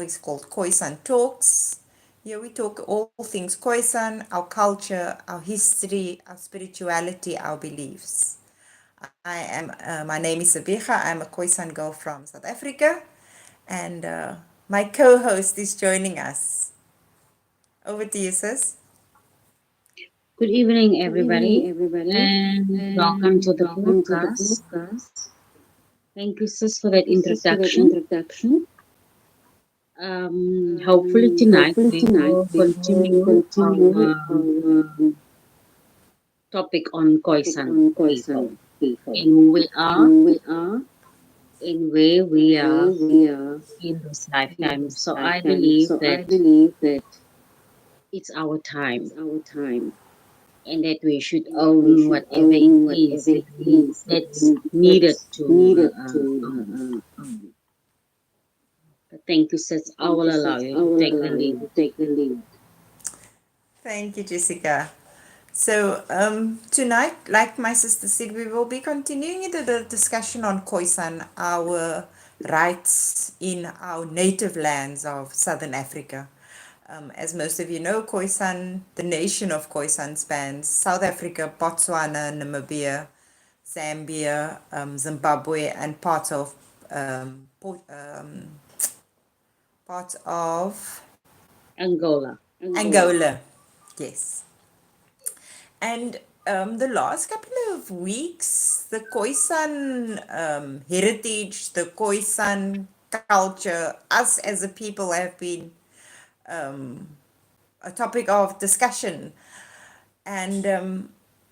is called Khoisan Talks. Here we talk all things Khoisan, our culture, our history, our spirituality, our beliefs. My name is Sabiha. I'm a Khoisan girl from South Africa, and my co-host is joining us. Over to you, sis. Good evening, Good evening, everybody, everybody, and welcome and to the welcome to the podcast. podcast. Thank you, sis, for Thank that you, sis, for that introduction. introduction. Hopefully, tonight Hopefully we tonight will we will continue continue our our topic on topic Khoisan on people Khoisan people and who we are and we are and where and we where are we are in this in lifetime. this So I lifetime. believe So that I believe that it's our time it's our time and that we should and that we own should whatever it own is whatever that it is that's needed that's to needed own. to But thank you, sis. I thank will you, allow sis. you I to will take the allow you lead. to take the lead. Thank you, Jessica. So tonight, like my sister said, we will be continuing the discussion on Khoisan, our rights in our native lands of Southern Africa. As most of you know, Khoisan, the nation of Khoisan spans South Africa, Botswana, Namibia, Zambia, Zimbabwe, and parts of Angola. Angola. Yes. And the last couple of weeks, the Khoisan heritage, the Khoisan culture, us as a people have been a topic of discussion. And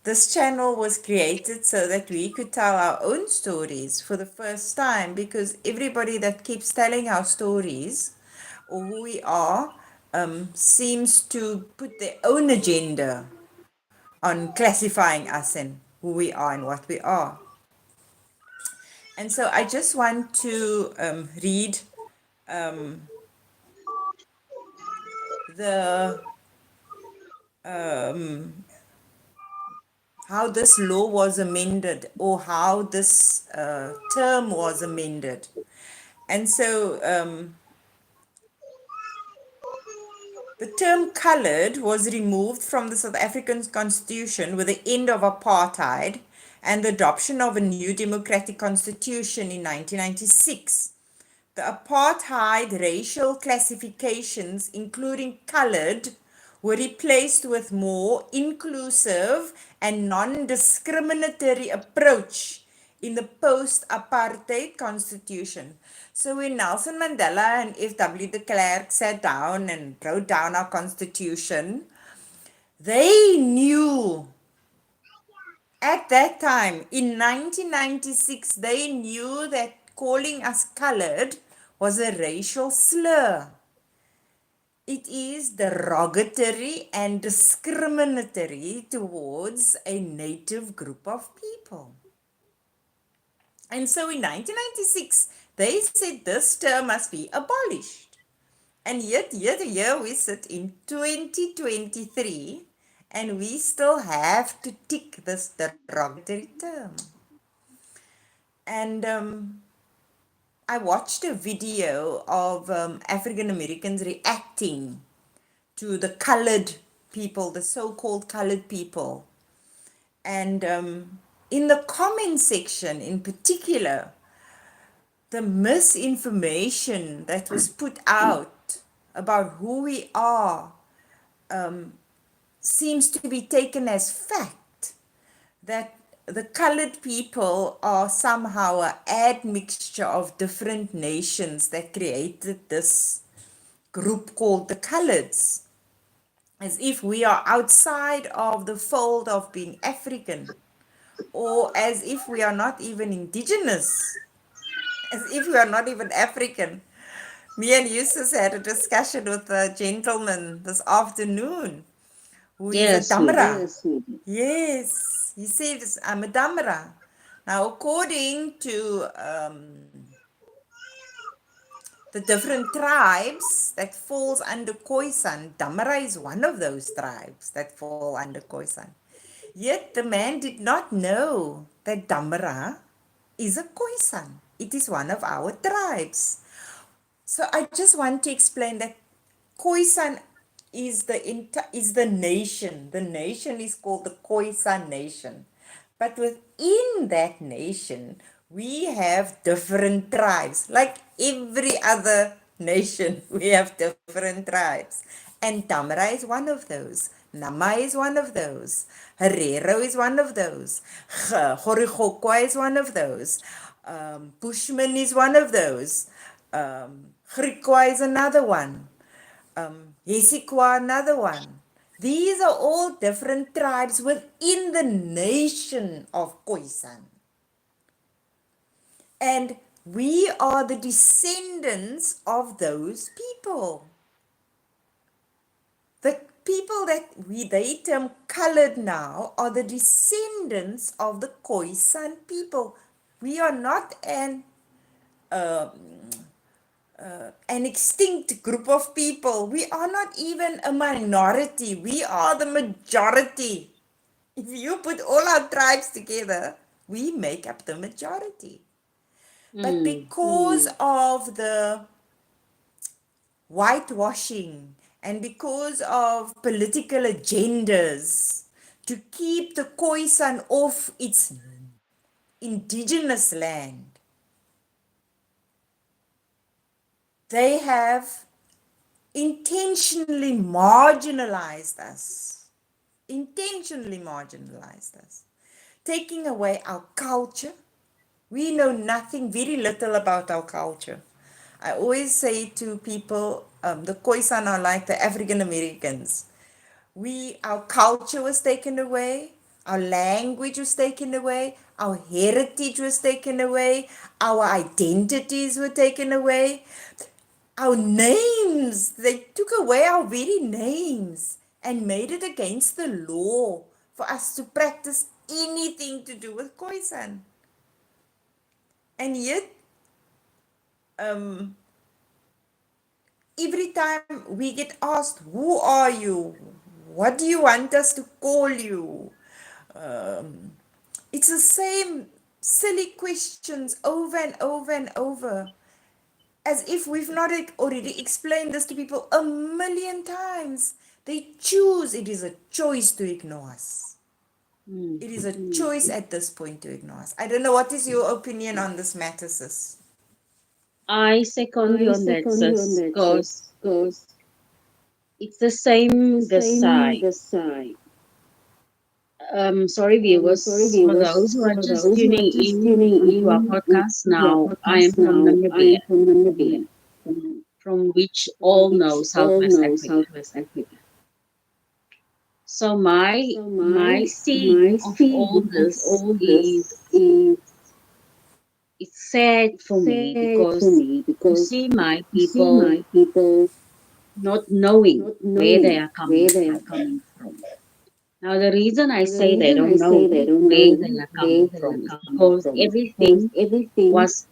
this channel was created so that we could tell our own stories for the first time, because everybody that keeps telling our stories or who we are seems to put their own agenda on classifying us and who we are and what we are. And so I just want to read the how this law was amended, or how this term was amended. And so the term coloured was removed from the South African Constitution with the end of apartheid and the adoption of a new democratic constitution in 1996. The apartheid racial classifications, including colored, were replaced with more inclusive and non-discriminatory approach in the post-apartheid constitution. So when Nelson Mandela and F.W. de Klerk sat down and wrote down our constitution, they knew at that time, in 1996, they knew that calling us colored was a racial slur. It is derogatory and discriminatory towards a native group of people. And so in 1996, they said this term must be abolished. And yet, here we sit in 2023, and we still have to tick this derogatory term. And I watched a video of African Americans reacting to the colored people, the so called colored people. And in the comment section in particular, the misinformation that was put out about who we are seems to be taken as fact, that the colored people are somehow an admixture of different nations that created this group called the coloreds, as if we are outside of the fold of being African, or as if we are not even indigenous, as if we are not even African. Me and Eustace had a discussion with a gentleman this afternoon who is a Yes, we did. Damara. Yes, he says, I'm a Damara. Now, according to the different tribes that falls under Khoisan, Damara is one of those tribes that fall under Khoisan. Yet the man did not know that Damara is a Khoisan. It is one of our tribes. So I just want to explain that Khoisan is the nation. The nation is called the Khoisan nation. But within that nation, we have different tribes. Like every other nation, we have different tribes. And Tamara is one of those. Nama is one of those. Herero is one of those. Gorigokwa is one of those. Bushman is one of those. Griqua is another one. Yesikwa, another one. These are all different tribes within the nation of Khoisan. And we are the descendants of those people. The people that they term colored now are the descendants of the Khoisan people. We are not uh, an extinct group of people. We are not even a minority. We are the majority. If you put all our tribes together, we make up the majority. But because of the whitewashing and because of political agendas to keep the Khoisan off its indigenous land, they have intentionally marginalized us, taking away our culture. We know nothing, very little about our culture. I always say to people, the Khoisan are like the African Americans. Our culture was taken away, our language was taken away, our heritage was taken away, our identities were taken away, our names. They took away our very names and made it against the law for us to practice anything to do with Khoisan. And yet, um, every time we get asked, "Who are you? What do you want us to call you?" Um, it's the same silly questions over and over and over, as if we've not already explained this to people a million times. They choose, it is a choice to ignore us. It is a choice at this point to ignore us. I don't know, what is your opinion on this matter, sis? I second you on that, sis, because it's the same this side. Sorry, viewers, for those who are just tuning in onto our podcast now, I am from Namibia, from which all know Southwest Africa. So my seeing of all this is it's sad for me because to see my people not knowing where they are coming from. Now the reason I say they don't know where they are coming from is because everything was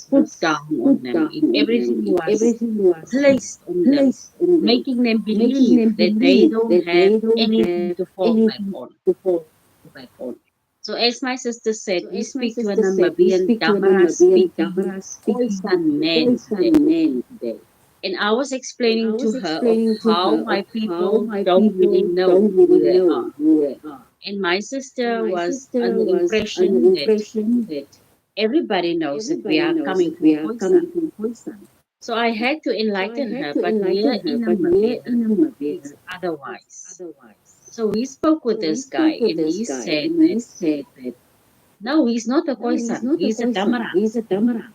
put down on them. Everything was placed on them, making them believe that they don't have anything to fall back on. So as my sister said, we speak to a Namibian Damara speaking Khoisan man today. And I was explaining to her of how my people don't really know who they are. And my sister was under the impression that everybody knows that we are coming from Khoisan. So I had to enlighten her, but here in Namibia, it's otherwise. So we spoke with this guy, and he said that no, he's not a Khoisan, he's a Damara.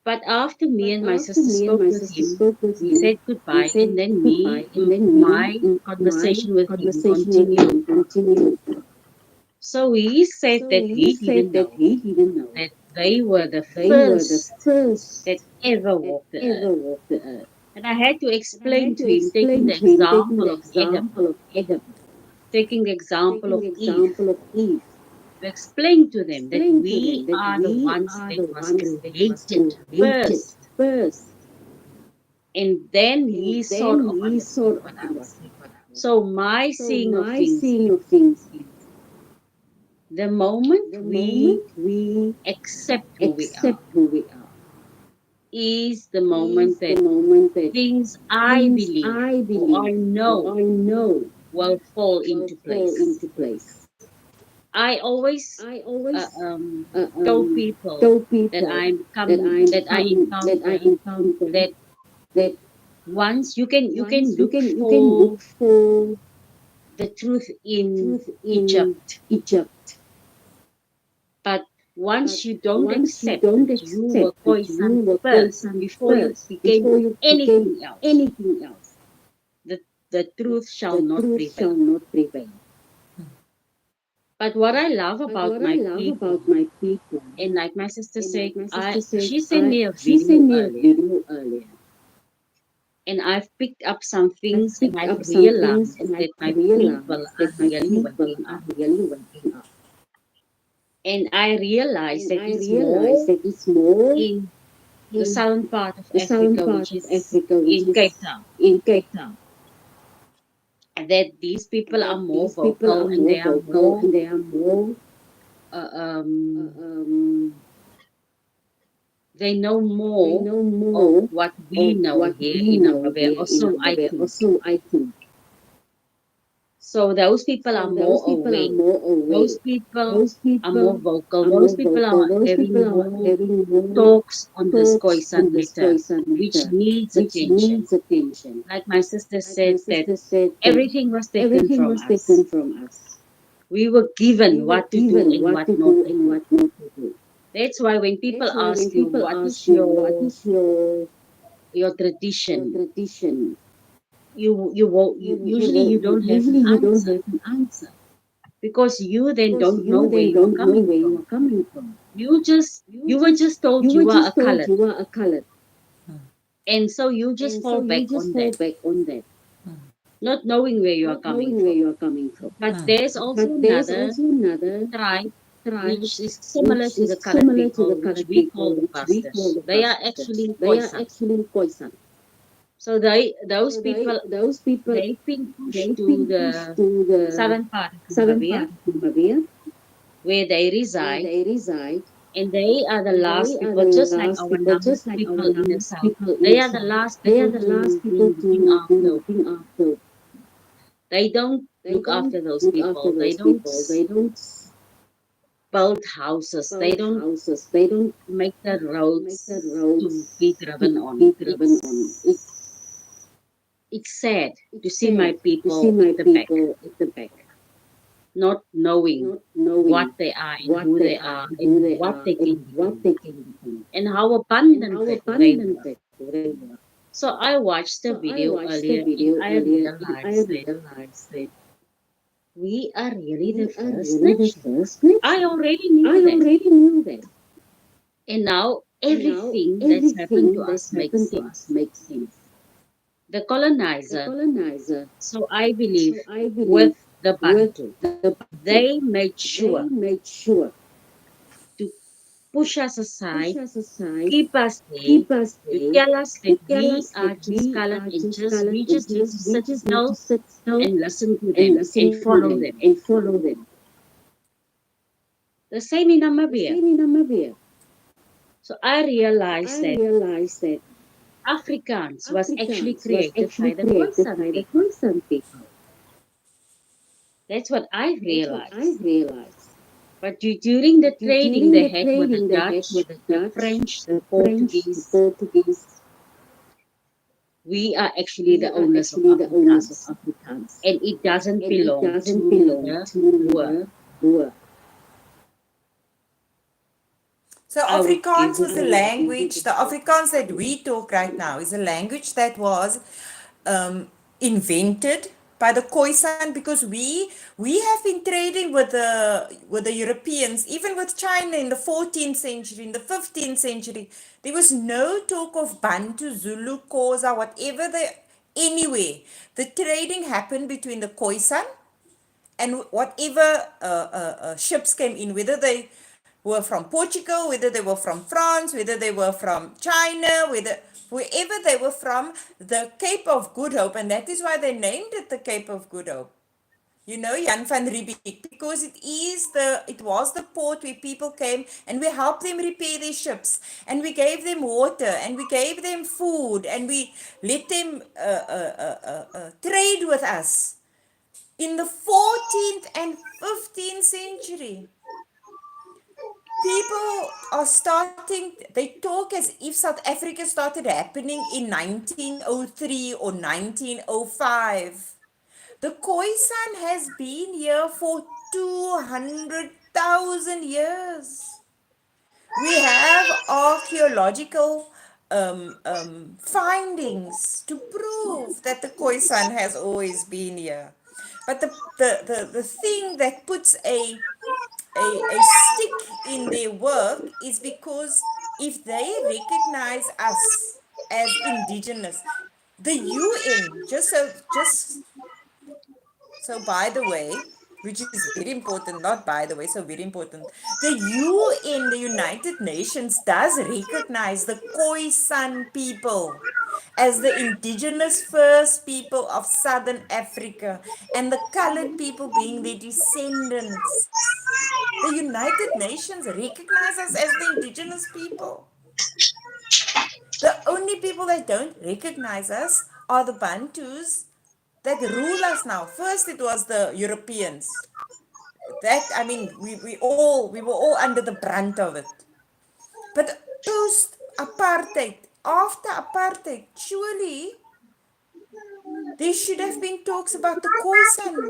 But after me and my sister spoke with him, we said goodbye, and then my conversation with him continued. So he said that he didn't know that they were the first that ever walked the earth. And I had to explain to him, taking the example of Adam, taking the example of Eve, to explain to them that we are the ones that was created first. And then he sort of understood with us. So my seeing of things is the moment we accept who we are, is the moment that things I believe or I know will fall into place. I always told people that that I encounter that once you can look for the truth in Egypt, but once you don't accept that you were Khoisan first before you became anything else, the the truth shall not prevail. But what I love about my people, and like my sister said, I she sent me a video earlier, and I've picked up some things, and I've realized that my people are really waking up. And I realized that it's more in the southern part of Africa, which is in Cape Town, that these people are more vocal and they are more uh, um, they know more of what we know here in Namibia, or so I think. So those people are more awake. Those people are more vocal. Those people are having more talks on this Khoisan matter, which needs attention. Like my sister said, that everything was taken from us. We were given what to do and what not to do. That's why when people ask you what is your tradition, you usually you don't have an answer because you then don't know where you are coming from. You were just told you are a colored, and so you just fall back on that, not knowing where you are coming from. But there's also another tribe which is similar to the colored people, which we call the pastors. They are actually Khoisan. So those people, they've been pushed to the southern part of Namibia where they reside, and they are the last people, just like our Nam people in the south. They are the last people to be looking after. They don't look after those people. They don't build houses. They don't make the roads to be driven on. It's sad to see my people at the back, not knowing what they are and who they are and what they can become and how abundant they were. So I watched the video earlier and I realized that we are really the first nation. I already knew that. And now everything that's happened to us makes sense. The colonizer, so I believe, with the Bantu, they made sure to push us aside, keep us there, to tell us that we are just colored and we just need to sit still and listen to them and follow them. The same in Namibia. So I realized that Afrikaans was actually created by the Khoisan people. That's what I realized. But during the trading they had with the Dutch, the French, the Portuguese, we are actually the owners of Afrikaans. And it doesn't belong to the Boer. So I would give Afrikaans it was a a language, the Afrikaans that we talk right now is a language that was invented by the Khoisan because we have been trading with the Europeans, even with China in the 14th century, in the 15th century. There was no talk of Bantu, Zulu, Xhosa, whatever anywhere. The trading happened between the Khoisan and whatever ships came in, whether they were from Portugal, whether they were from France, whether they were from China, wherever they were from, the Cape of Good Hope, and that is why they named it the Cape of Good Hope. You know, Jan van Riebeeck, because it was the port where people came and we helped them repair their ships and we gave them water and we gave them food and we let them trade with us in the 14th and 15th century. People are starting, they talk as if South Africa started happening in 1903 or 1905. The Khoisan has been here for 200,000 years. We have archaeological findings to prove that the Khoisan has always been here. But the thing that puts a stick in their work is because if they recognize us as indigenous, the UN, so by the way, which is very important, not by the way, so very important, the UN, the United Nations, does recognize the Khoisan people as the indigenous first people of Southern Africa and the colored people being their descendants. The United Nations recognize us as the indigenous people. The only people that don't recognize us are the Bantus that rule us now. First, it was the Europeans. That I mean, we were all under the brunt of it. But post apartheid, after apartheid, surely there should have been talks about the Khoisan,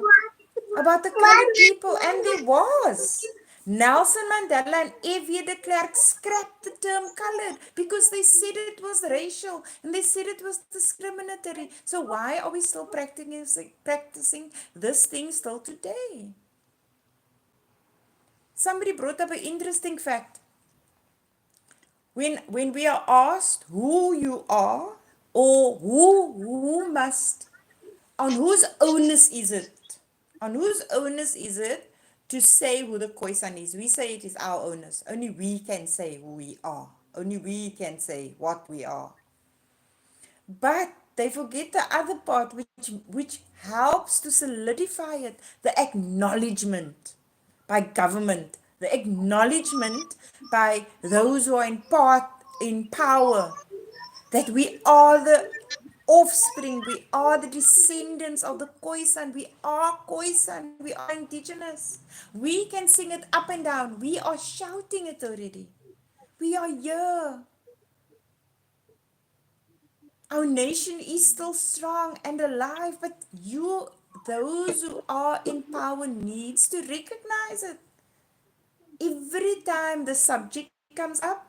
about the colored people, and there was. Nelson Mandela and F.W. de Klerk scrapped the term colored because they said it was racial and they said it was discriminatory. So why are we still practicing this thing still today? Somebody brought up an interesting fact. When we are asked who you are or who must, on whose onus is it? On whose onus is it to say who the Khoisan is? We say it is our onus. Only we can say who we are. Only we can say what we are. But they forget the other part which helps to solidify it, the acknowledgement by government, the acknowledgement by those who are in power that we are the offspring, we are the descendants of the Khoisan, we are Khoisan, we are indigenous. We can sing it up and down, we are shouting it already. We are here. Our nation is still strong and alive, but those who are in power needs to recognize it. Every time the subject comes up,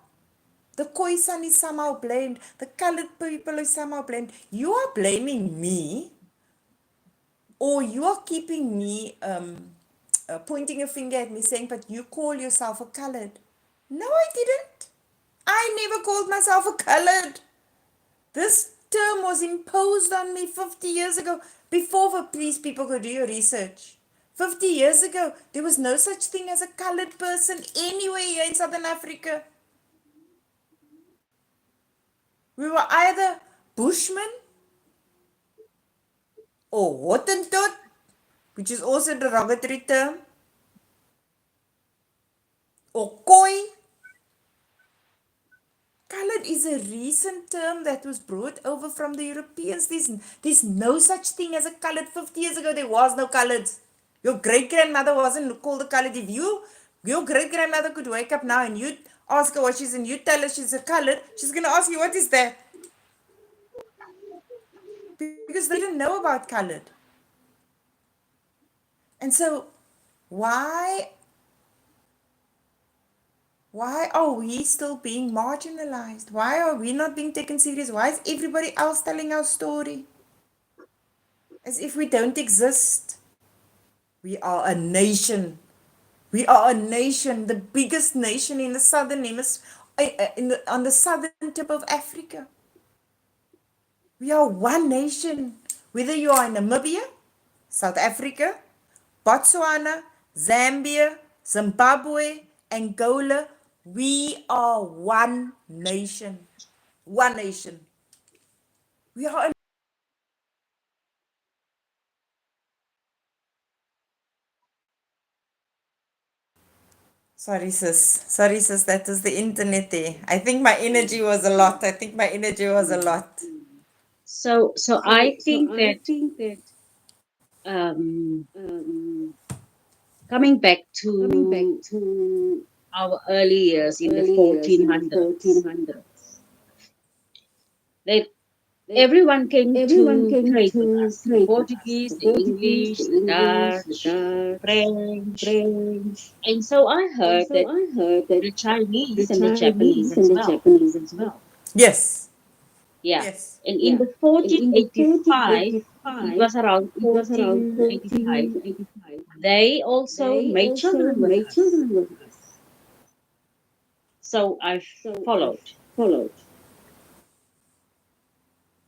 the Khoisan is somehow blamed, the colored people is somehow blamed. You are blaming me, or you are keeping me pointing a finger at me saying, but you call yourself a colored. No, I didn't. I never called myself a colored. This term was imposed on me 50 years ago, before these people could do your research. 50 years ago, there was no such thing as a colored person anywhere here in Southern Africa. We were either Bushmen or Hottentot, which is also a derogatory term, or Khoi. Colored is a recent term that was brought over from the Europeans. There's no such thing as a colored. 50 years ago, there was no coloreds. Your great grandmother wasn't called a colored. If your great grandmother could wake up now and you ask her what she's and you tell her she's a colored, she's going to ask you, what is that? Because they didn't know about colored. And so, why why are we still being marginalized? Why are we not being taken serious? Why is everybody else telling our story as if we don't exist? We are a nation. We are a nation, the biggest nation in the southern hemisphere, on the southern tip of Africa. We are one nation. Whether you are in Namibia, South Africa, Botswana, Zambia, Zimbabwe, Angola, we are one nation. One nation. We are Sorry, sis. Sorry, sis. That was the internet there. I think my energy was a lot. I think my energy was a lot. So I think I that think that um, um, coming back coming back to to our early years in the early years in the 1400s, 1400s, that that everyone came everyone to came trade with to us. The trade with us. Portuguese, The the Portuguese, English, the the English, the Dutch, Dutch, French. French. And so I And heard so that I heard that the the Chinese and the Japanese Chinese and as the well. Japanese as well. Yes. Yeah. Yes. And in Yeah. the And in the 1485, it 1485, was around it was around 1485, 1485. they also They made also children with made us. children with us. So I So I followed. followed.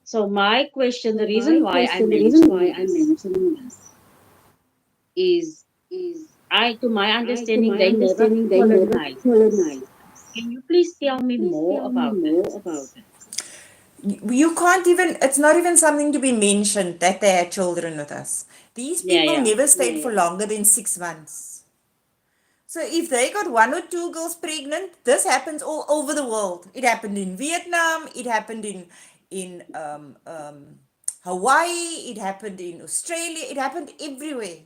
So my question, the So reason my why I'm question, the reason why mentioning I'm this mentioning this is is to my to understanding, my they never understanding, they never colonized us. colonized us. Can you please Can tell you me please more tell me about that? more about that? You can't even, it's not even something to be mentioned that they had children with us. These Yeah, people yeah. never stayed for longer than 6 months. So if they got one or two girls pregnant, this happens all over the world. It happened in Vietnam. It happened in Hawaii. It happened in Australia. It happened everywhere.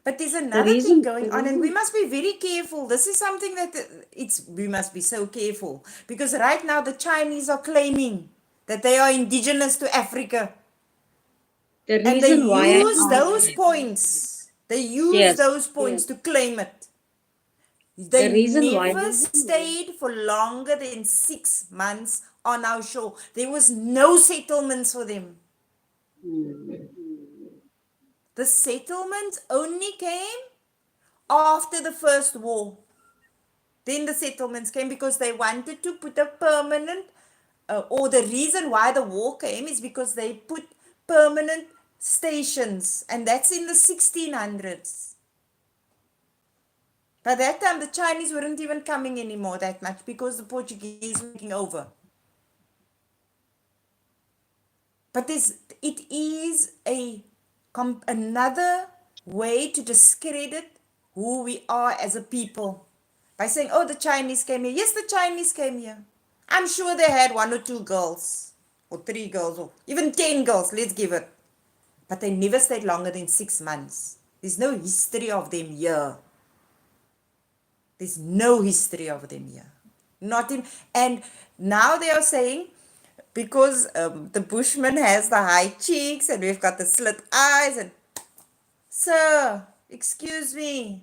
But there's The another thing reason, going on, and we must be very careful. This is something that it's we must be so careful because right now the Chinese are claiming that they are indigenous to Africa, the and they reason why I use asked those that, points. They use yes, those points to claim it. the They reason why, never stayed for longer than 6 months on our shore. There was no settlements for them. hmm, The settlements only came after the first war. Then the settlements came because they wanted to put a permanent, or the reason why the war came is because they put permanent stations, and that's in the 1600s. By that time, the Chinese weren't even coming anymore that much because the Portuguese were taking over. But it is another way to discredit who we are as a people by saying, "Oh, the Chinese came here." Yes, the Chinese came here. I'm sure they had one or two girls, or three girls, or even 10 girls. Let's give it. But they never stayed longer than 6 months. There's no history of them here. There's no history of them here. Not in, and now they are saying because the Bushman has the high cheeks and we've got the slit eyes and sir, excuse me.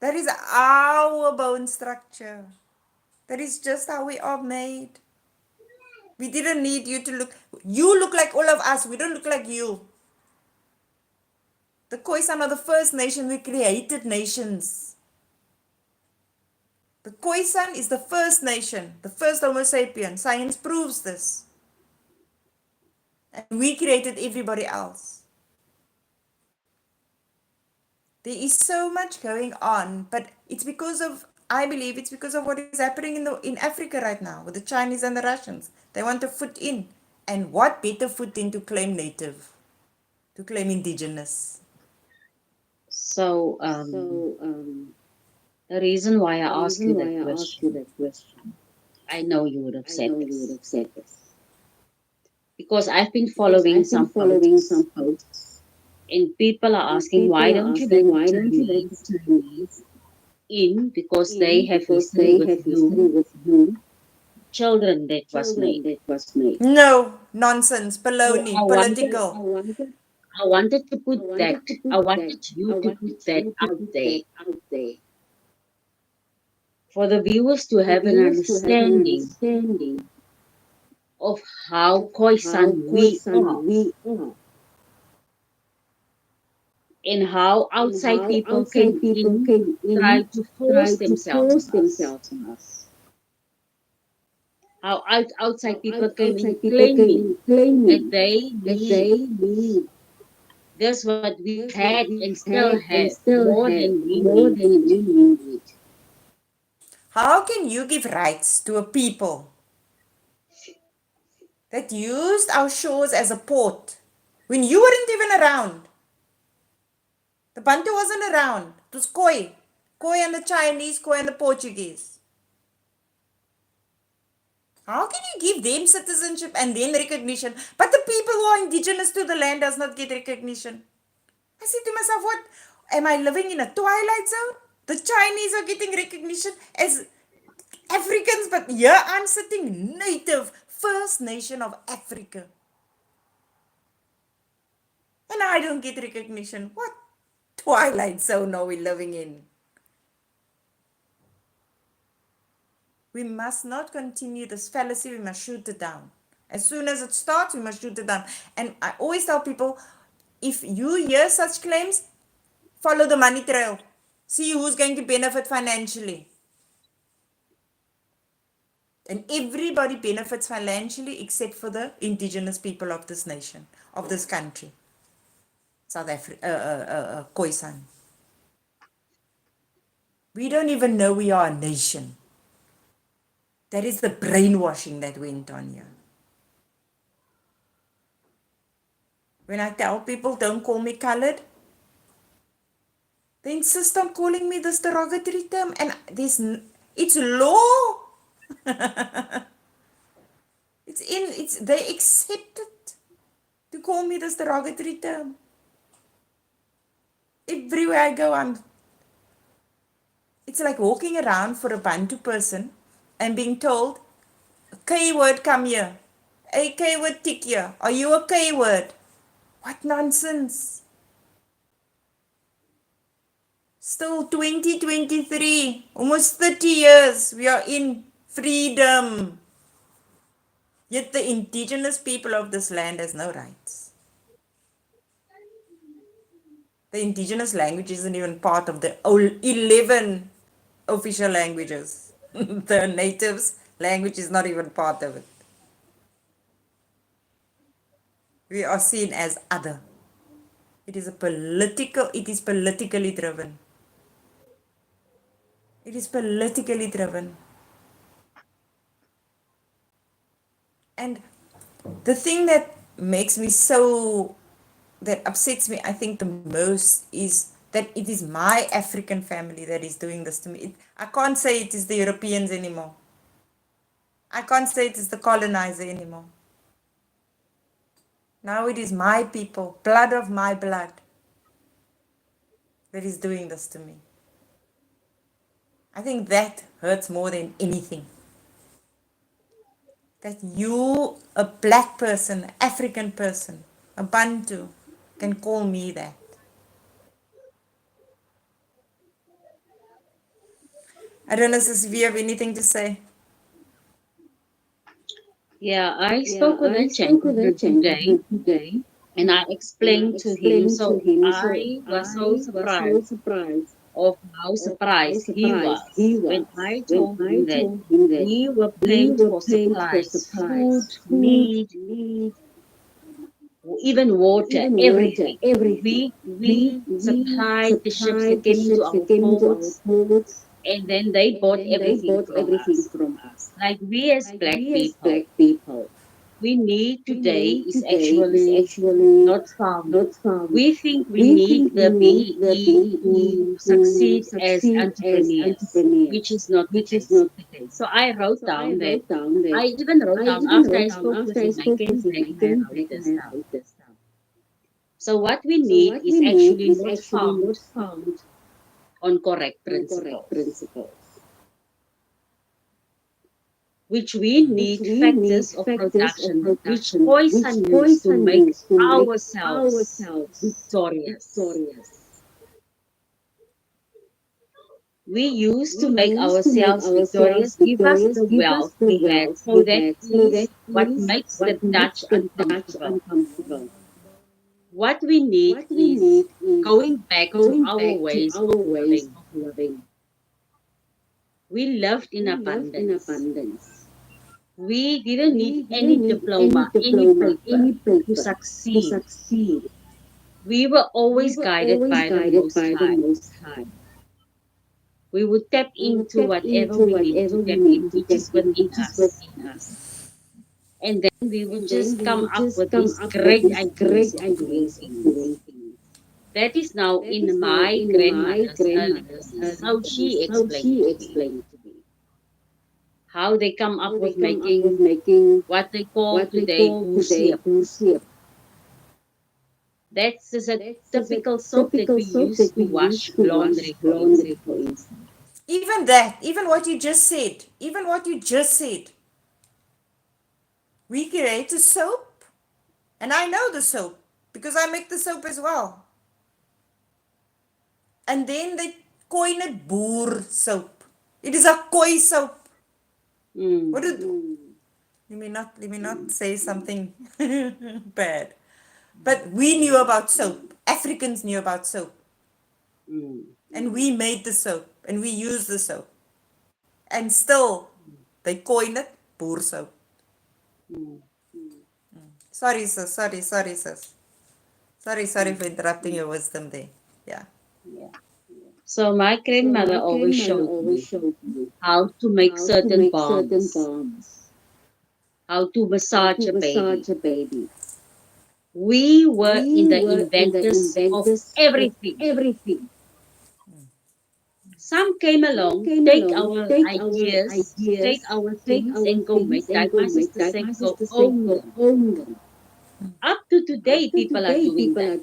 That is our bone structure. That is just how we are made. We didn't need you to look. You look like all of us. We don't look like you. The Khoisan are the first nation. We created nations. The Khoisan is the first nation, the first Homo sapien. Science proves this. And we created everybody else. There is so much going on, but it's because of, I believe it's because of what is happening in Africa right now with the Chinese and the Russians. They want to foot in. And what better foot in to claim native, to claim indigenous? so So the reason why the I asked reason you why that I asked you question, that question, I know you would have I said know you would this have said this because I've been because following I've been some following posts some posts and people are and asking, people why are don't you asking let the why don't you let the Chinese Chinese in because they in have because history they with have history you, with you, children that was made. children that was made. No, nonsense, So baloney, political. I wanted to I put that, wanted to put I that, wanted I you to put wanted that you to out put there that out there for the viewers to for the have an viewers to have an understanding understanding of how of how Khoisan we are Khoisan we are and how and outside how people came outside people in, came tried in, to force tried to themselves force on us. themselves on us. How outside How people came in outside people came claiming in that claiming they that need they need this what we this had what and we still had have and still more have than we more needed. than we needed. How can you give rights to a people that used our shores as a port? when you weren't even around. The Bantu wasn't around. It was Khoi. Khoi and the Chinese, Khoi and the Portuguese. How can you give them citizenship and then recognition, but the people who are indigenous to the land does not get recognition? I say to myself, what? Am I living in a twilight zone? The Chinese are getting recognition as Africans, but here I'm sitting native, First Nation of Africa. And I don't get recognition. What twilight zone are we living in? We must not continue this fallacy. We must shoot it down. As soon as it starts, we must shoot it down. And I always tell people, if you hear such claims, follow the money trail. See who's going to benefit financially. And everybody benefits financially except for the indigenous people of this nation, of this country. South Africa, Khoisan. We don't even know we are a nation. That is the brainwashing that went on here. When I tell people don't call me colored, they insist on calling me this derogatory term, and it's law. They accept it to call me this derogatory term. Everywhere I go, it's like walking around for a Bantu person and being told, K word, come here. A K word, tick here. Are you a K word? What nonsense. Still 2023, almost 30 years, we are in freedom. Yet the indigenous people of this land has no rights. The indigenous language isn't even part of the 11 official languages. The natives' language is not even part of it. We are seen as other. It is politically driven. It is politically driven. And the thing that makes me so, that upsets me, I think, the most is that it is my African family that is doing this to me. I can't say it is the Europeans anymore. I can't say it is the colonizer anymore. Now it is my people, blood of my blood, that is doing this to me. I think that hurts more than anything. That you, a black person, African person, a Bantu, can call me that. I don't know, sis, if you have anything to say. Yeah, I spoke with a gentleman today and I explained to him. So I was so surprised of how surprised he was when I told him that we were paid for supplies, food, meat, even water, everything. We supplied the ships that came into our ports, and then they bought everything from us. Like we as black people, we need today is actually not farming. We think we need the BE to succeed as entrepreneurs, which is not the case. So I wrote down that I even wrote down after I spoke with him, I came back and I wrote this down. So what we need is actually not found on correct principles, which we need factors of production, which Khoisan used to make ourselves victorious. We used to make ourselves victorious, give us the wealth we had. So that is what makes the Dutch uncomfortable. What we need is going back to our ways of living. We lived in abundance. We didn't need any diploma, any paper to succeed. We were always guided by the Most High. We would tap into whatever we needed to tap in, which is within us. And then we would just come up with these great ideas of doing things. That is now in my grandmother's early 20s. So she explained to me how they come up with making what they call today boersiep. That's just a typical soap that we use to wash laundry, for instance. Even that, even what you just said, even what you just said, we create a soap, and I know the soap because I make the soap as well. And then they coin it boer soap. It is a koi soap. Mm, What did let me not say something bad. But we knew about soap. Africans knew about soap. mm, And we made the soap and we used the soap. And still they coin it boer soap. mm, Sorry, sis. Sorry, sis. Sorry mm, for interrupting your wisdom there. Yeah. yeah. So my grandmother always showed me how to make certain balms, how to massage a baby. We were in the inventors of everything. Some came along, take our ideas, take our things, and go make, like my sister said, go own them. Up to today, people are doing that.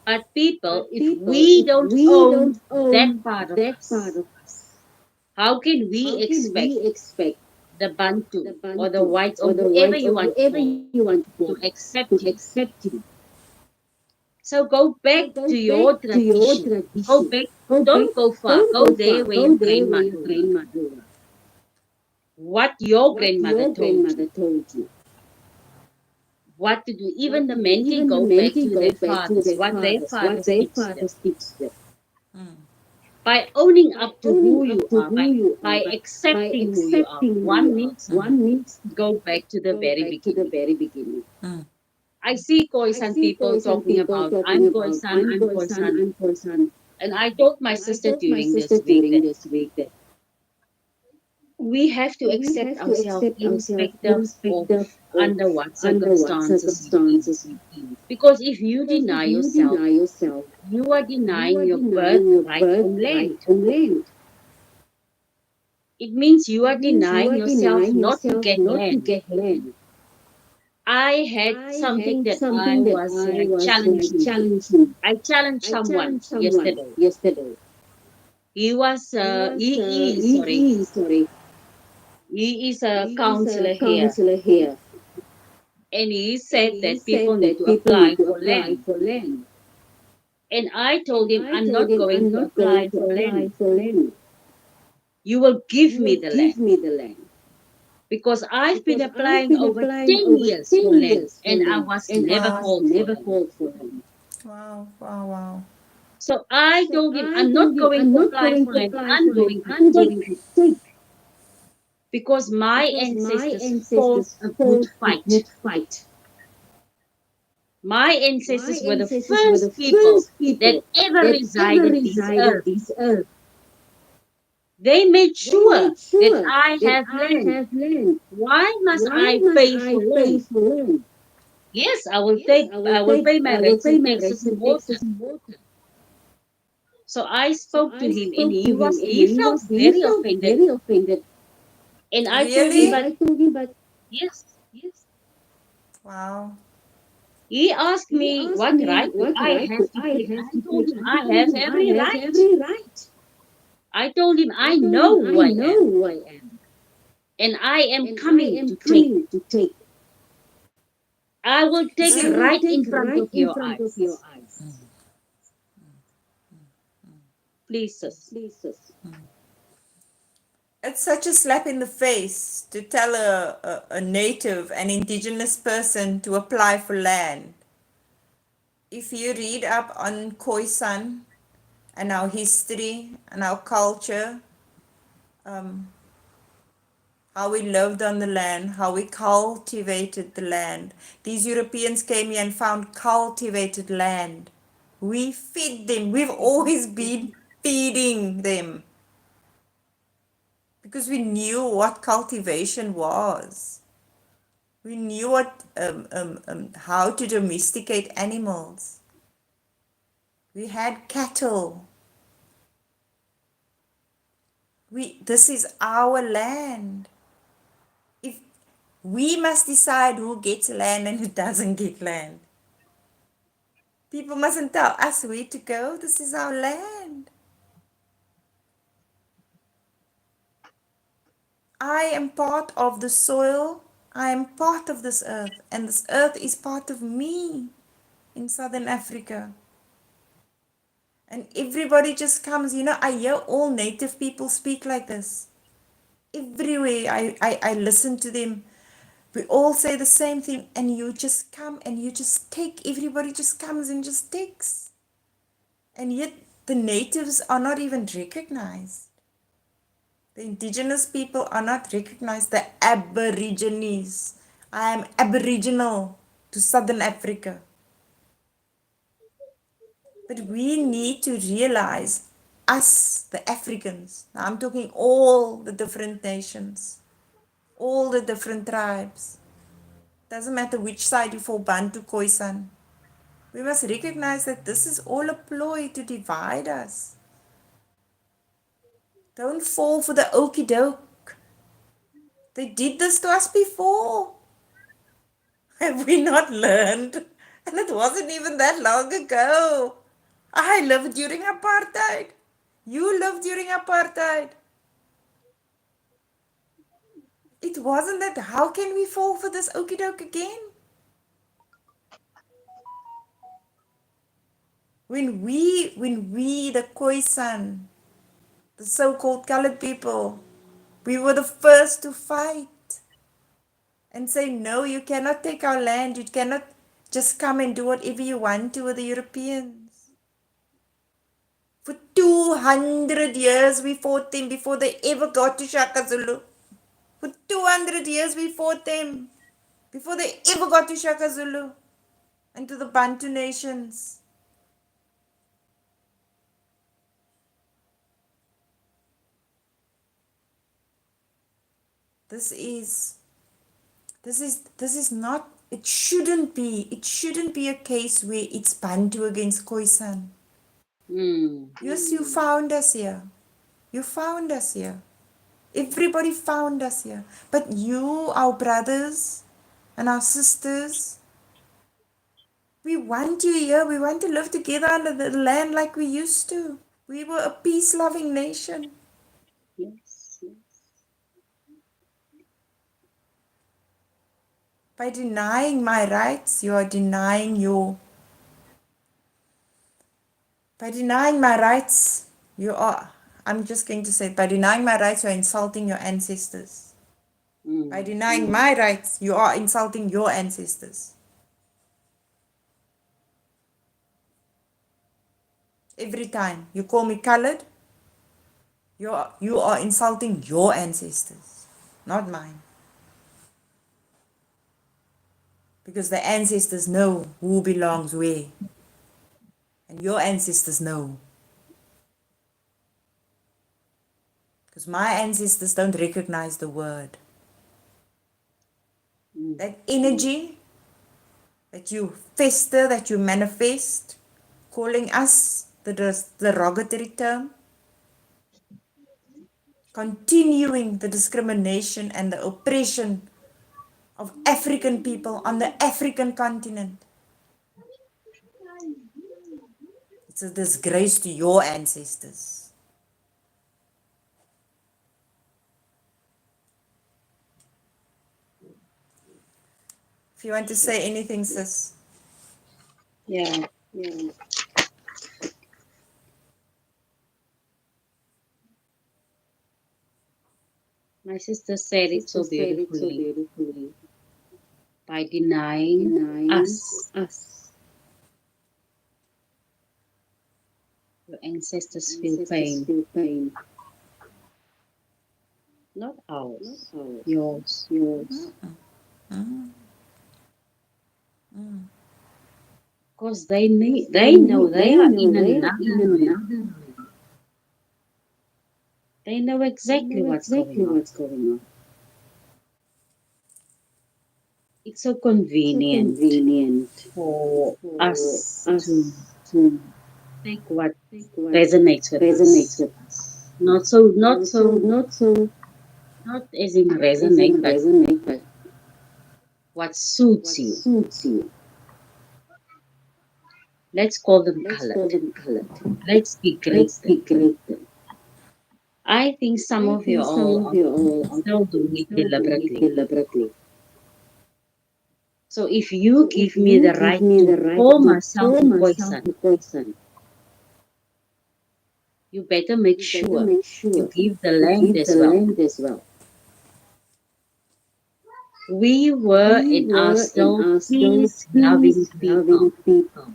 But people, if we don't own that part of us, how can we expect the Bantu or the whites or whoever you want to call to accept you? So go back to your tradition. Go back, don't go far. Go there where your grandmother were. What your grandmother told you. What to do. Even the men can go back to their fathers, what their fathers teach them. By owning up to who you are, by accepting who you are, one needs to go back to the very beginning. I see Khoisan people talking about, I'm Khoisan. And I told my sister during this week that we have to accept ourselves irrespective of under what circumstances we in. Because if you deny yourself, you are denying your birthright on land. It means you are denying yourself not to get land. I had something that I was like challenging. I challenged someone yesterday. He is a counselor here, and he said that people need to apply for land. And I told him, I'm not going to apply for land. You will give me the land. Because I've been applying over 10 years for land, and I was never Wow. called for land. Wow. Wow. Wow. So I told him, I'm not going to apply for land, I'm going to take, because my ancestors fought a good fight. My ancestors were the first people that ever resided this earth. They made sure that I have land. Why must I pay for land? Yes, I will pay my rates and taxes and water. So I spoke to him and he felt very offended. And I told him, Really? but yes, Wow. he asked me, what right do I have to take? I told him, I have every right. I told him, I know who I am and I am coming to take. I will take See, right in front of your eyes. Please, sis. it's such a slap in the face to tell a native, an indigenous person to apply for land. If you read up on Khoisan and our history and our culture, um, how we lived on the land, how we cultivated the land. These Europeans came here and found cultivated land. We feed them. We've always been feeding them because we knew what cultivation was. We knew how to domesticate animals. We had cattle. This is our land. If we must decide who gets land and who doesn't get land. People mustn't tell us where to go. This is our land. I am part of the soil. I am part of this earth. And this earth is part of me in Southern Africa. And everybody just comes, I hear all native people speak like this. Everywhere I listen to them, we all say the same thing, and you just come and you just take, everybody just comes and just takes. And yet the natives are not even recognized. The indigenous people are not recognized. The Aborigines. I am Aboriginal to Southern Africa. But we need to realize, us, the Africans, now I'm talking all the different nations, all the different tribes. Doesn't matter which side you fall, Bantu, Khoisan. We must recognize that this is all a ploy to divide us. Don't fall for the okey doke. They did this to us before. Have we not learned? And it wasn't even that long ago. I lived during apartheid. You lived during apartheid. It wasn't that. How can we fall for this okey doke again? When we, the Khoisan, the so-called colored people, we were the first to fight and say, no, you cannot take our land. You cannot just come and do whatever you want to with the Europeans. For 200 years we fought them before they ever got to Shaka Zulu. For 200 years we fought them before they ever got to Shaka Zulu and to the Bantu nations. This is not, it shouldn't be a case where it's Bantu against Khoisan. Yes, you found us here. You found us here. Everybody found us here. But you, our brothers and our sisters, we want you here. We want to live together under the land like we used to. We were a peace-loving nation. Yes. By denying my rights, you are denying your. By denying my rights, you are. I'm just going to say, by denying my rights, you are insulting your ancestors. By denying my rights, you are insulting your ancestors. Every time you call me colored, you are insulting your ancestors, not mine. Because the ancestors know who belongs where. And your ancestors know. Because my ancestors don't recognize the word. That energy that you fester, that you manifest, calling us the derogatory term, continuing the discrimination and the oppression of African people on the African continent. It's a disgrace to your ancestors. If you want to say anything, sis. Yeah. My sister said it so beautifully. By denying us, your ancestors feel pain. Not ours, yours. Because they know they are in another realm. They know exactly what's going on. it's so convenient for us to take what resonates with us. Not as in resonate, but what suits you. Let's call them colored. Let's be great. I think some of you all are still doing it deliberately. So if you give me the right to call myself a Khoisan, you better make sure you give the land as well. We were and are still peace loving people.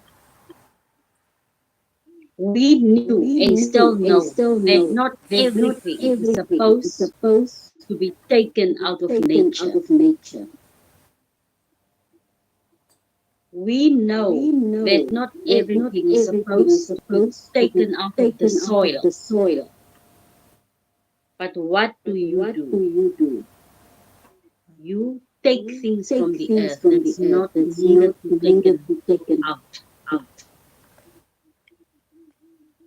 We knew and still know that not everything is supposed to be taken out of nature. We know that not everything is supposed to be taken out of the soil. But what do? You take things from the earth that's not needed to be taken out.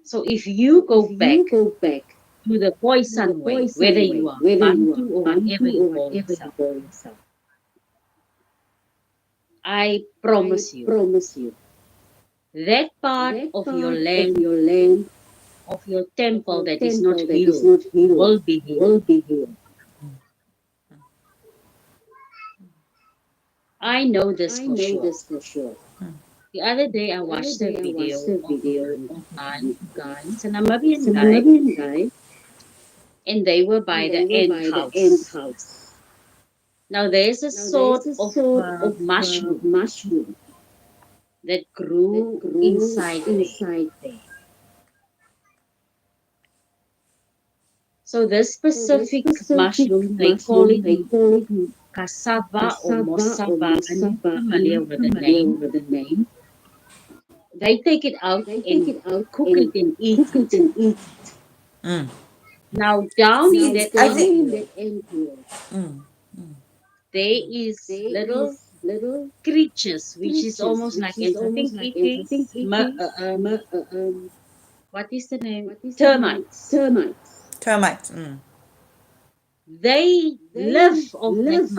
So if you go back to the Khoisan way, whether you are Bantu or whatever you call yourself, I promise you, that part of your land, of your temple that is not healed, will be healed. I know this for sure. The other day I watched a video of a guy, it's a Namibian guy, and they were by the ant house. Now there's a sort of mushroom that grew inside there. So this specific mushroom, they call it cassava or mosava. I'm not familiar with the name. They take it out and cook it and eat it. Mm. Now down in that I ant think. hill, Mm. there is little creatures, which is almost like ants. I think it is, what is the name? Termites. Termites. Mm. They live off that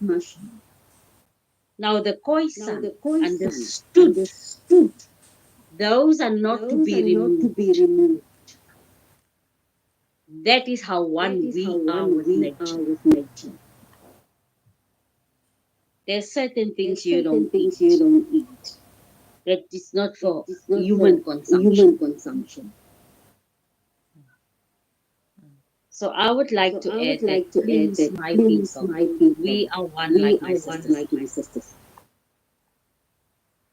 mushroom. Now the Khoisan understood those are not to be removed. That is how one we are with nature. There's certain things you don't eat. That is not for human consumption. So I would like to add that please, my people, we are one like my sisters.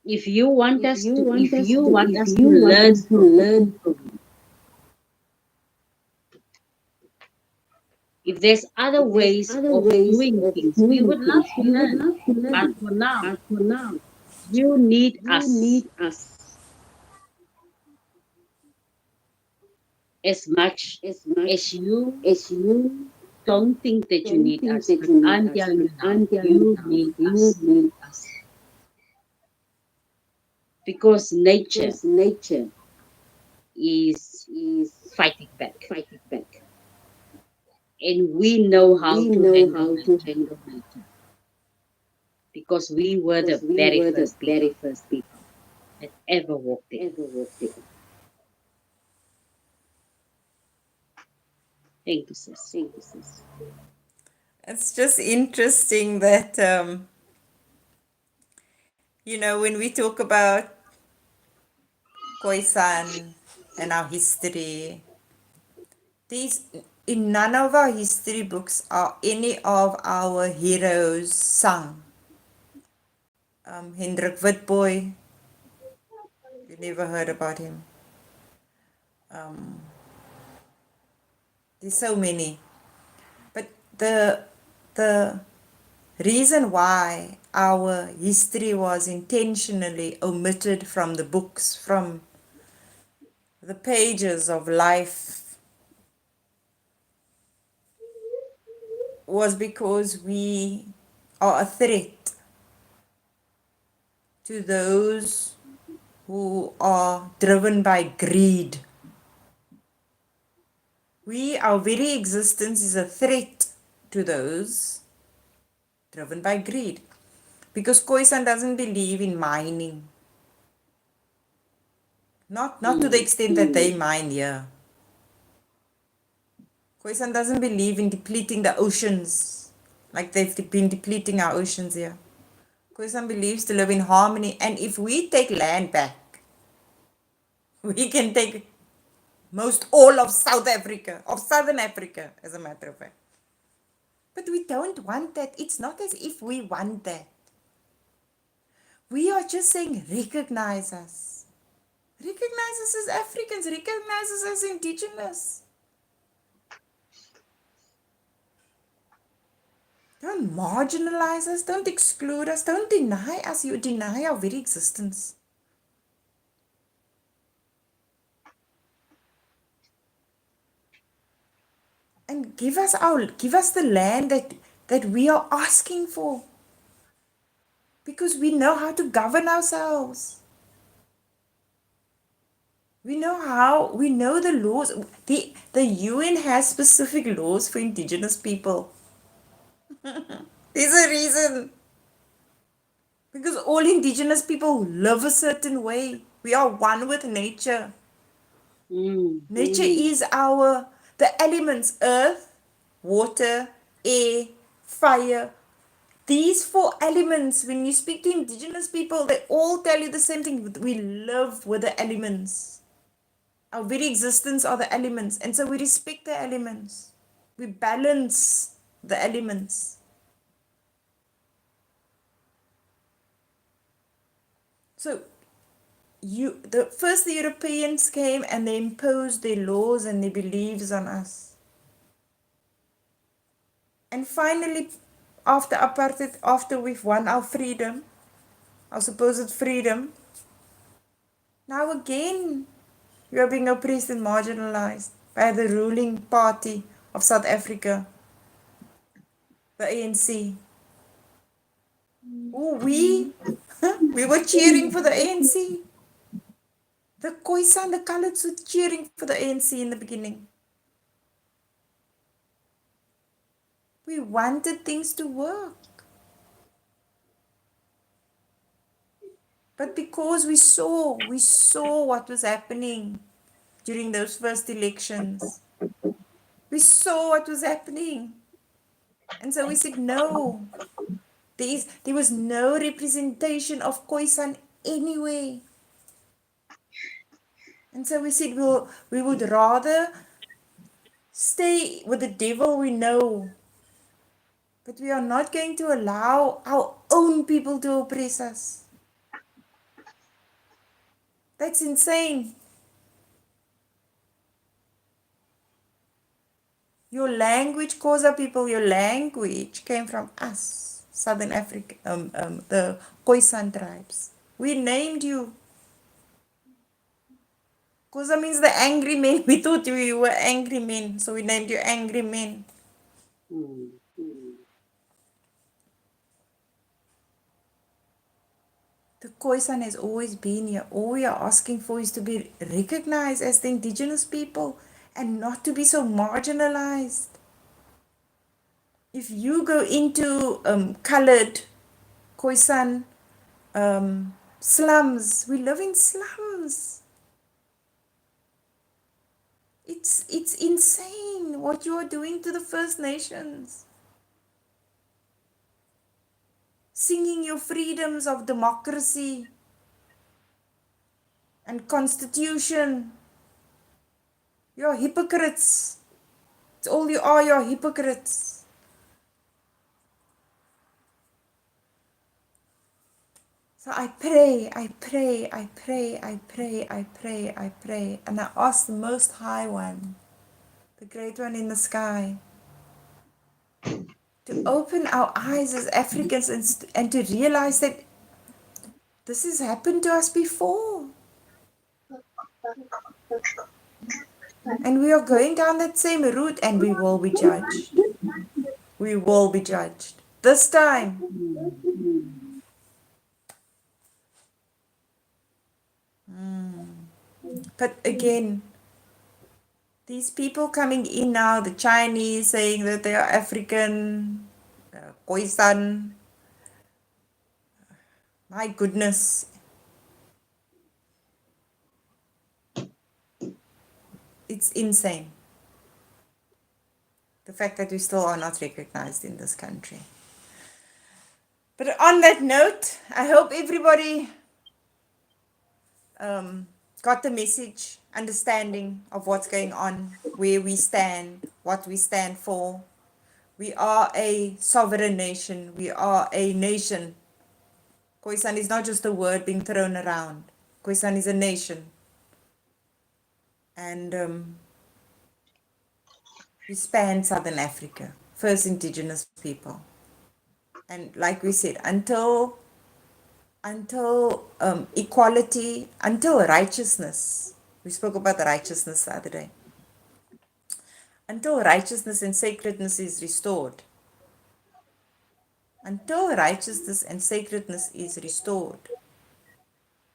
If you want us to learn from you, if there's other ways of doing things, we would love to learn. But for now, you need us as much as you don't think that you need us. But I'm telling you now, you need us. Because nature is fighting back. And we know how to handle nature because we were the very first people that ever walked it. Thank you, sis. It's just interesting that, when we talk about Khoisan and our history, these in none of our history books are any of our heroes sung. Hendrik Witbooi, you never heard about him. There's so many. But the reason why our history was intentionally omitted from the books, from the pages of life, was because we are a threat to those who are driven by greed. Our very existence is a threat to those driven by greed. Because Khoisan doesn't believe in mining. Not to the extent that they mine here. Khoisan doesn't believe in depleting the oceans like they've been depleting our oceans here. Khoisan believes to live in harmony, and if we take land back, we can take most all of South Africa, of Southern Africa, as a matter of fact. But we don't want that. It's not as if we want that. We are just saying, recognize us. Recognize us as Africans. Recognize us as indigenous. Don't marginalize us. Don't exclude us. Don't deny us. You deny our very existence. And give us the land that we are asking for. Because we know how to govern ourselves. We know the laws. The UN has specific laws for indigenous people. There's a reason. Because all indigenous people live a certain way. We are one with nature. Nature is the elements: earth, water, air, fire. These four elements, when you speak to indigenous people, they all tell you the same thing. We live with the elements. Our very existence are the elements. And so we respect the elements. We balance the elements. So the Europeans came and they imposed their laws and their beliefs on us. And finally, after apartheid, after we've won our freedom, our supposed freedom, now again we are being oppressed and marginalized by the ruling party of South Africa, the ANC. Oh, we were cheering for the ANC. The Khoisan, the Coloureds were cheering for the ANC in the beginning. We wanted things to work. But because we saw what was happening during those first elections. We saw what was happening. And so we said, no, there was no representation of Khoisan anywhere. And so we said, we would rather stay with the devil we know. But we are not going to allow our own people to oppress us. That's insane. Your language, Khoza people, your language came from us, Southern Africa, the Khoisan tribes. We named you. Khoza means the angry men. We thought you were angry men, so we named you angry men. The Khoisan has always been here. All we are asking for is to be recognized as the indigenous people and not to be so marginalized. If you go into colored Khoisan slums, we live in slums. It's insane what you are doing to the First Nations. Singing your freedoms of democracy and constitution. You're hypocrites. It's all you are, you're hypocrites. So I pray, and I ask the Most High One, the Great One in the sky, to open our eyes as Africans and to realize that this has happened to us before. And we are going down that same route and we will be judged. We will be judged. This time. But again, these people coming in now, the Chinese saying that they are African, Khoisan, my goodness, it's insane. The fact that we still are not recognized in this country. But on that note, I hope everybody got the message, understanding of what's going on, where we stand, what we stand for. We are a sovereign nation. We are a nation. Khoisan is not just a word being thrown around. Khoisan is a nation. And we span Southern Africa, first indigenous people. And like we said, until equality, until righteousness. We spoke about the righteousness the other day. Until righteousness and sacredness is restored. Until righteousness and sacredness is restored,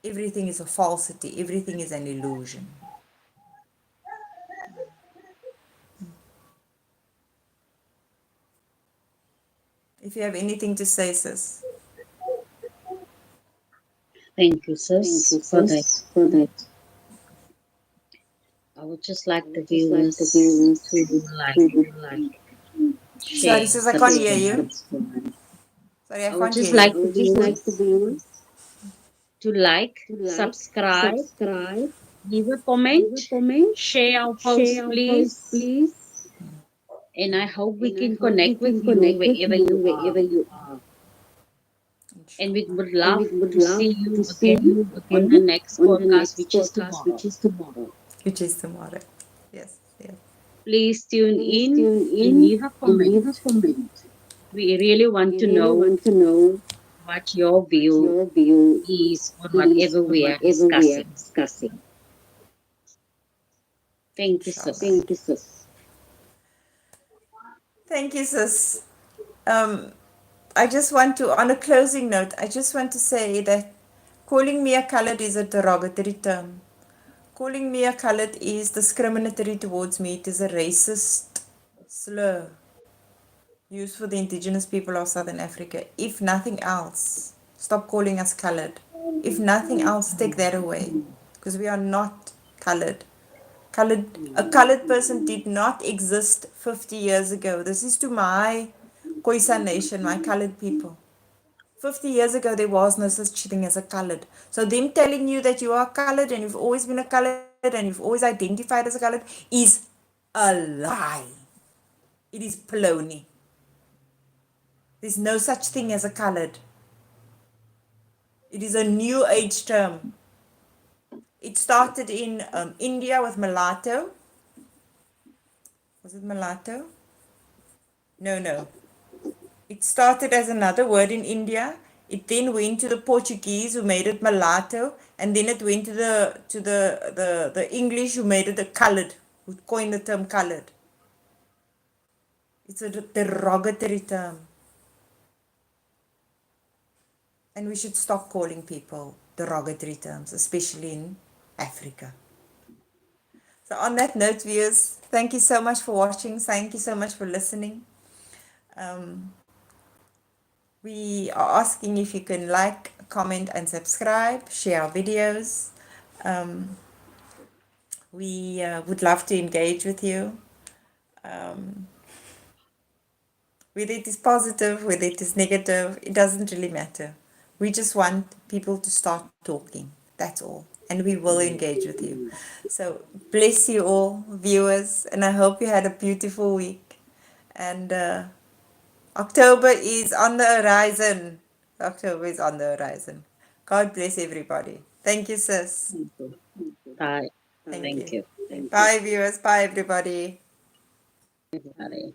everything is a falsity, everything is an illusion. If you have anything to say, sis. Thank you, sis, for that. I would just like the viewers to Sorry, share, sis, I can't hear you. subscribe. Sorry, I I would can't just hear you. like the viewers to like, subscribe, leave a comment, share our post, please. And I hope we can connect with you wherever you are. And we would love to see you again on the next podcast, which is tomorrow. Which is tomorrow. Yes, yes. Please tune in and leave a comment. We really want to know what your view is on whatever we are discussing. Thank you, Inshallah. sis. Thank you, sis. I just want to, on a closing note, I just want to say that calling me a colored is a derogatory term. Calling me a colored is discriminatory towards me. It is a racist slur used for the indigenous people of Southern Africa. If nothing else, stop calling us colored. If nothing else, take that away. Because we are not colored. A colored person did not exist 50 years ago. This is to my Khoisan nation, my colored people. 50 years ago, there was no such thing as a colored. So, them telling you that you are colored and you've always been a colored and you've always identified as a colored is a lie. It is baloney. There's no such thing as a colored. It is a new age term. It started in India with mulatto. Was it mulatto? No. It started as another word in India. It then went to the Portuguese who made it mulatto, and then it went to the English who made it a colored, who coined the term colored. It's a derogatory term. And we should stop calling people derogatory terms, especially in Africa. So on that note, viewers, thank you so much for watching. Thank you so much for listening. We are asking if you can like, comment, and subscribe, share our videos. Um, we would love to engage with you. Whether it is positive, whether it is negative, it doesn't really matter. We just want people to start talking. That's all. And we will engage with you. So, bless you all, viewers, and I hope you had a beautiful week. And October is on the horizon. October is on the horizon. God bless everybody. Thank you, sis. Thank you. Bye. Thank Thank you. you, Bye, viewers. Bye, everybody. everybody.